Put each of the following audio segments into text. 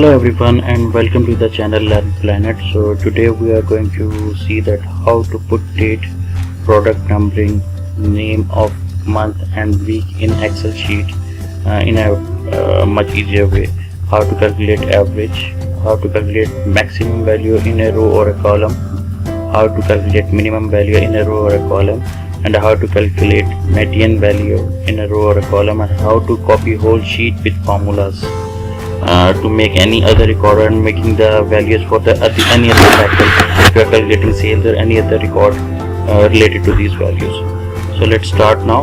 Hello everyone and welcome to the channel Learn Planet. So today we are going to see that how to put date, product numbering, name of month and week in Excel sheet in a much easier way. How to calculate average, how to calculate maximum value in a row or a column, how to calculate minimum value in a row or a column, and how to calculate median value in a row or a column, and how to copy whole sheet with formulas to make any other record and making the values for the any other factor if you are calculating sales or any other record related to these values. So let's start now.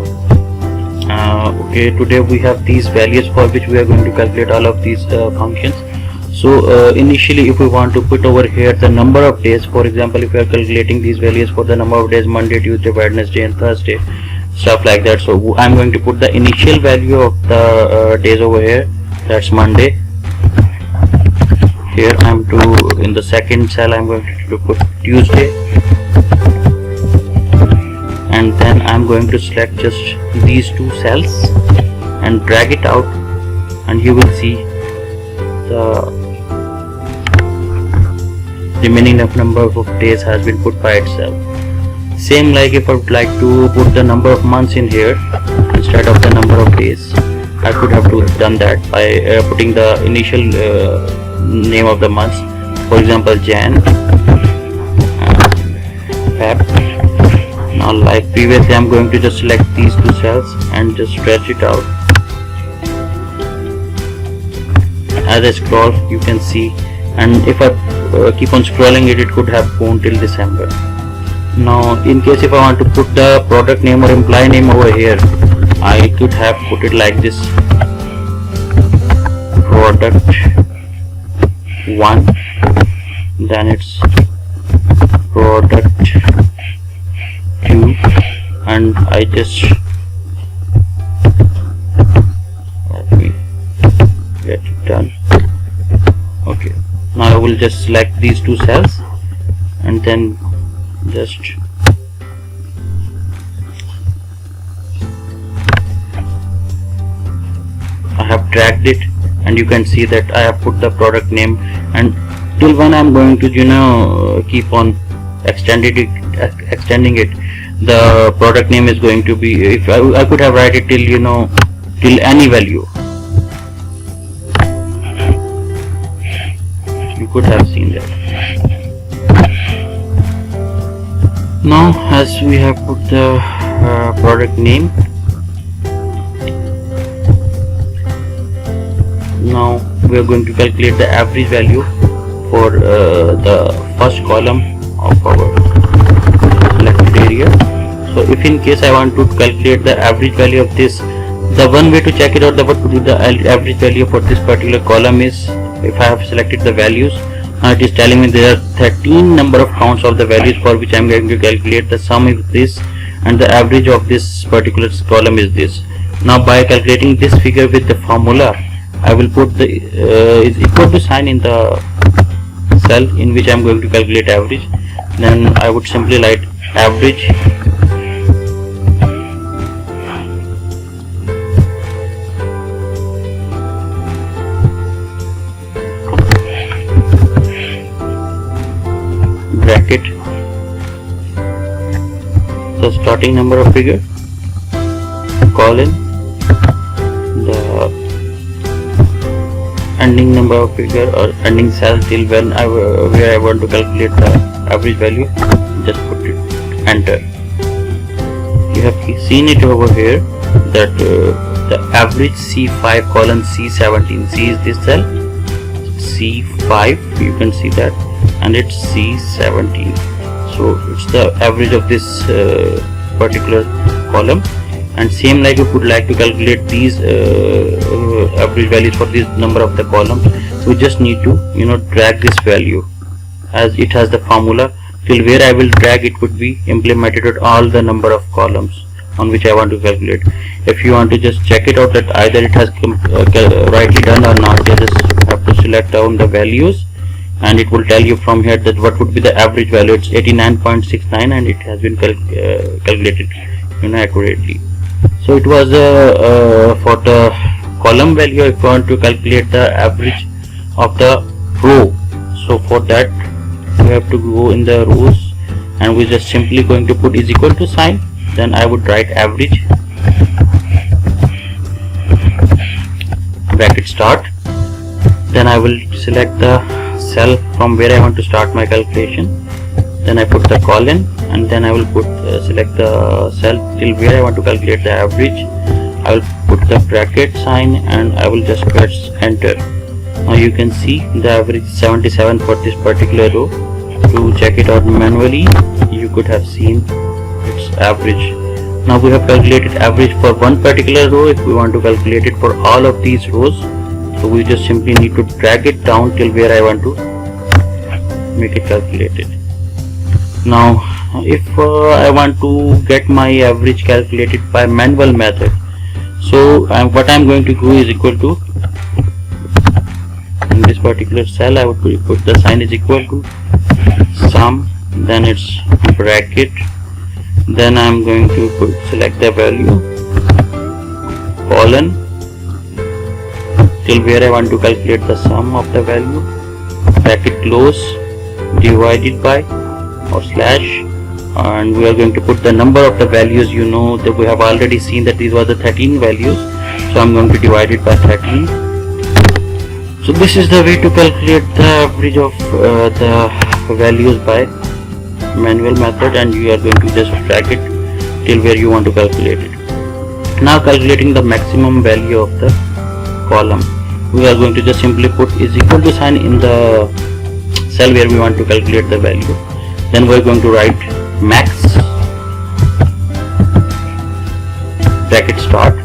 Okay, today we have these values for which we are going to calculate all of these functions. So initially, if we want to put over here the number of days, for example, if we are calculating these values for the number of days Monday, Tuesday, Wednesday and Thursday, stuff like that. So I'm going to put the initial value of the days over here, that's Monday. Here I'm to, in the second cell I'm going to put Tuesday, and then I'm going to select just these two cells and drag it out, and you will see the remaining number of days has been put by itself. Same like if I would like to put the number of months in here instead of the number of days, I could have done that by putting the initial name of the months, for example Jan, Feb. Now like previously I'm going to just select these two cells and just stretch it out. As I scroll you can see, and if I keep on scrolling it could have gone till December. Now in case if I want to put the product name or employee name over here, I could have put it like this: product 1, then it's product 2, and I just let me get it done. Okay, now I will just select these two cells and then just I have dragged it, and you can see that I have put the product name, and till when I'm going to keep on extending it, the product name is going to be, if I could have write it till till any value. You could have seen that. Now as we have put the product name, now we are going to calculate the average value for the first column of our selected area. So if in case I want to calculate the average value of this, the one way to check it out what would be the average value for this particular column is, if I have selected the values, it is telling me there are 13 number of counts of the values for which I am going to calculate. The sum is this and the average of this particular column is this. Now by calculating this figure with the formula, I will put the is equal to sign in the cell in which I am going to calculate average. Then I would simply write average bracket the starting number of figure, colon the ending number of figure or ending cell till when where I want to calculate the average value. Just put it, enter. You have seen it over here that the average C5 colon C17, C is this cell, C5, you can see that, and it's C17. So it's the average of this particular column. And same like if you would like to calculate these average values for this number of the columns, we just need to drag this value, as it has the formula till where I will drag it would be implemented at all the number of columns on which I want to calculate. If you want to just check it out that either it has rightly done or not, you just have to select down the values and it will tell you from here that what would be the average value. It's 89.69 and it has been calculated accurately. So it was for the column value. If you want to calculate the average of the row. So for that we have to go in the rows, and we're just simply going to put is equal to sign. Then I would write average, bracket start. Then I will select the cell from where I want to start my calculation. Then I put the colon, and then I will put select the cell till where I want to calculate the average. I will put the bracket sign, and I will just press enter. Now you can see the average is 77 for this particular row. To check it out manually, you could have seen its average. Now we have calculated average for one particular row. If we want to calculate it for all of these rows, so we just simply need to drag it down till where I want to make it calculated. Now if I want to get my average calculated by manual method, so what I'm going to do is equal to, in this particular cell I would put the sign is equal to sum, then it's bracket, then I'm going to select the value, colon, till where I want to calculate the sum of the value, bracket close, divided by or slash, and we are going to put the number of the values. You know that we have already seen that these were the 13 values, so I'm going to divide it by 13. So this is the way to calculate the average of the values by manual method, and you are going to just drag it till where you want to calculate it. Now calculating the maximum value of the column, we are going to just simply put is equal to sign in the cell where we want to calculate the value. Then we are going to write max, bracket start,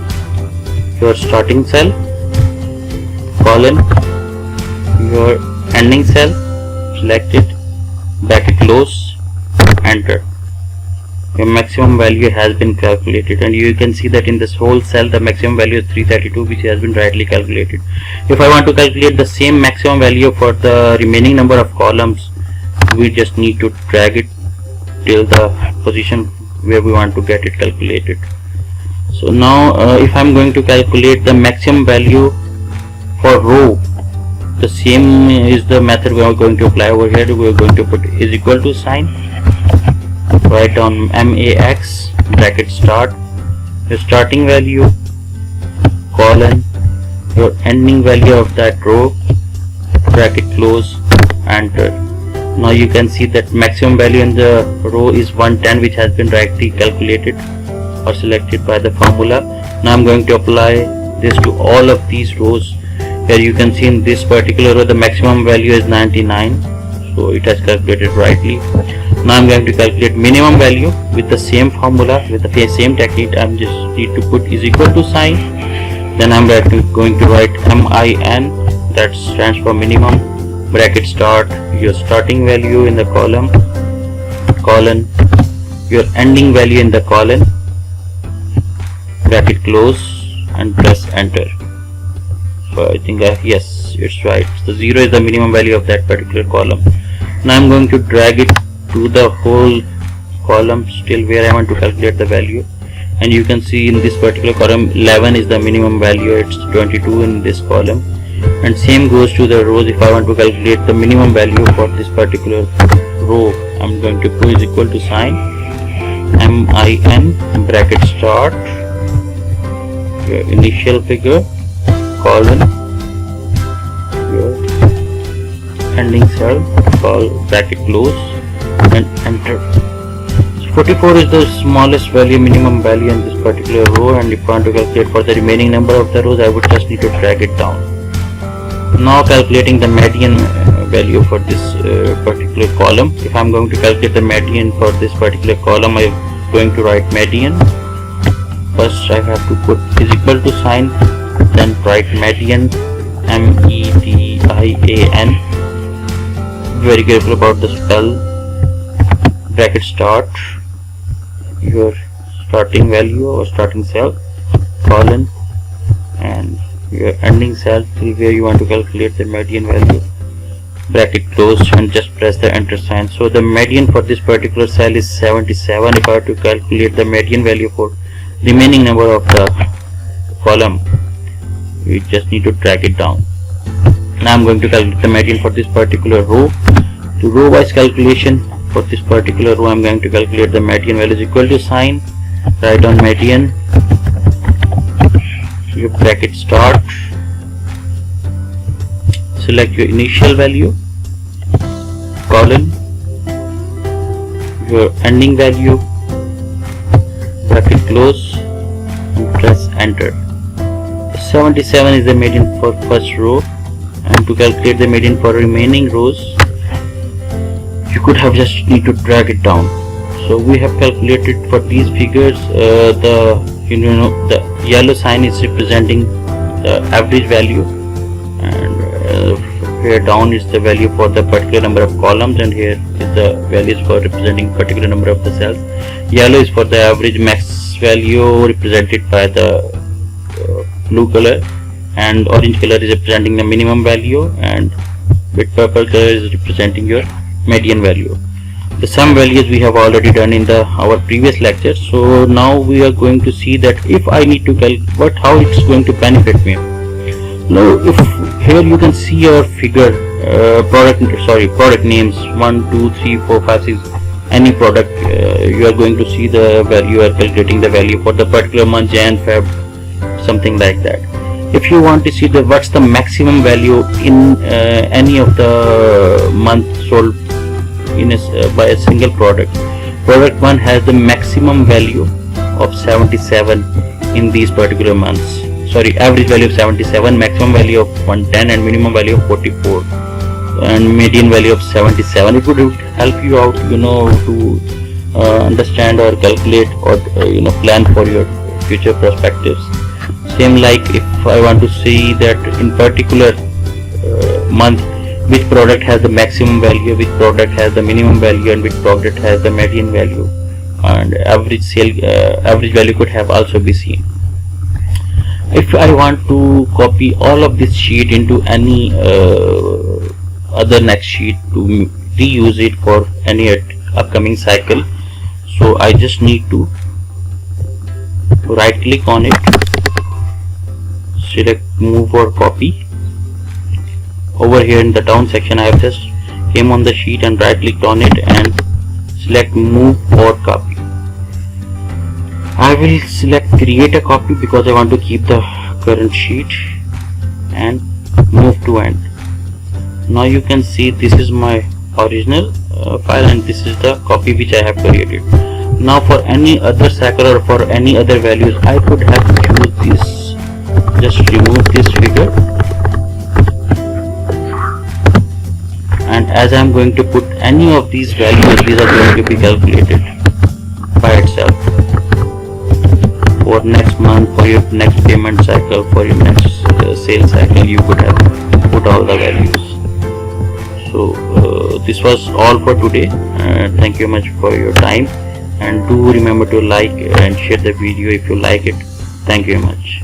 your starting cell, colon, your ending cell, select it, bracket close, enter. Your maximum value has been calculated, and you can see that in this whole cell the maximum value is 332, which has been rightly calculated. If I want to calculate the same maximum value for the remaining number of columns, we just need to drag it till the position where we want to get it calculated. So now if I'm going to calculate the maximum value for row, the same is the method we are going to apply over here. We are going to put is equal to sign, write down max, bracket start, your starting value, colon, your ending value of that row, bracket close, enter. Now you can see that maximum value in the row is 110, which has been rightly calculated or selected by the formula. Now I'm going to apply this to all of these rows. Here you can see in this particular row the maximum value is 99, so it has calculated rightly. Now I'm going to calculate minimum value with the same formula, with the same technique. I'm just need to put is equal to sign, then I'm going to write min, that stands for minimum, bracket start, your starting value in the column, colon, your ending value in the column, bracket close, and press enter. So I think yes, it's right. So 0 is the minimum value of that particular column. Now I'm going to drag it to the whole column till where I want to calculate the value, and you can see in this particular column 11 is the minimum value, it's 22 in this column, and same goes to the rows. If I want to calculate the minimum value for this particular row, I'm going to put is equal to sign, min, bracket start, your initial figure, colon, your ending cell, bracket close, and enter. So 44 is the smallest value, minimum value in this particular row, and if I want to calculate for the remaining number of the rows, I would just need to drag it down. Now calculating the median value for this particular column. If I'm going to calculate the median for this particular column, I'm going to write median. First I have to put is equal to sign, then write median, median. Very careful about the spell. Bracket start, your starting value or starting cell, colon, and your ending cell till where you want to calculate the median value, bracket close, and just press the enter sign. So the median for this particular cell is 77. If I were to calculate the median value for remaining number of the column, you just need to drag it down. Now I'm going to calculate the median for this particular row. To row wise calculation for this particular row, I'm going to calculate the median value is equal to sign, write on median, your bracket start, select your initial value, colon, your ending value, bracket close, and press enter. 77 is the median for first row, and to calculate the median for remaining rows, you could have just need to drag it down. So we have calculated for these figures, the yellow sign is representing the average value, and here down is the value for the particular number of columns, and here is the values for representing particular number of the cells. Yellow is for the average max value represented by the blue color, and orange color is representing the minimum value, and with purple color is representing your median value. The sum values we have already done in our previous lecture. So now we are going to see that if I need to calculate how it's going to benefit me. Now if here you can see your figure, product names 1, 2, 3, 4, 5, 6, any product, you are going to see the value, you are calculating the value for the particular month, Jan, Feb, something like that. If you want to see what's the maximum value in any of the months sold by a single product, product 1 has the maximum value of 77 in these particular months. Average value of 77, maximum value of 110, and minimum value of 44, and median value of 77. It would help you out, to understand or calculate or plan for your future perspectives. Same like if I want to see that in particular month, which product has the maximum value, which product has the minimum value, and which product has the median value, and average value could have also be seen. If I want to copy all of this sheet into any other next sheet to reuse it for any upcoming cycle, so I just need to right click on it, select move or copy. Over here in the down section, I have just came on the sheet and right clicked on it and select move or copy. I will select create a copy because I want to keep the current sheet, and move to end. Now you can see this is my original file, and this is the copy which I have created. Now for any other cycle or for any other values, I could have choose this, just remove this figure, and as I am going to put any of these values, these are going to be calculated by itself for next month, for your next payment cycle, for your next sales cycle. You could have put all the values. So this was all for today. Thank you much for your time, and do remember to like and share the video if you like it. Thank you very much.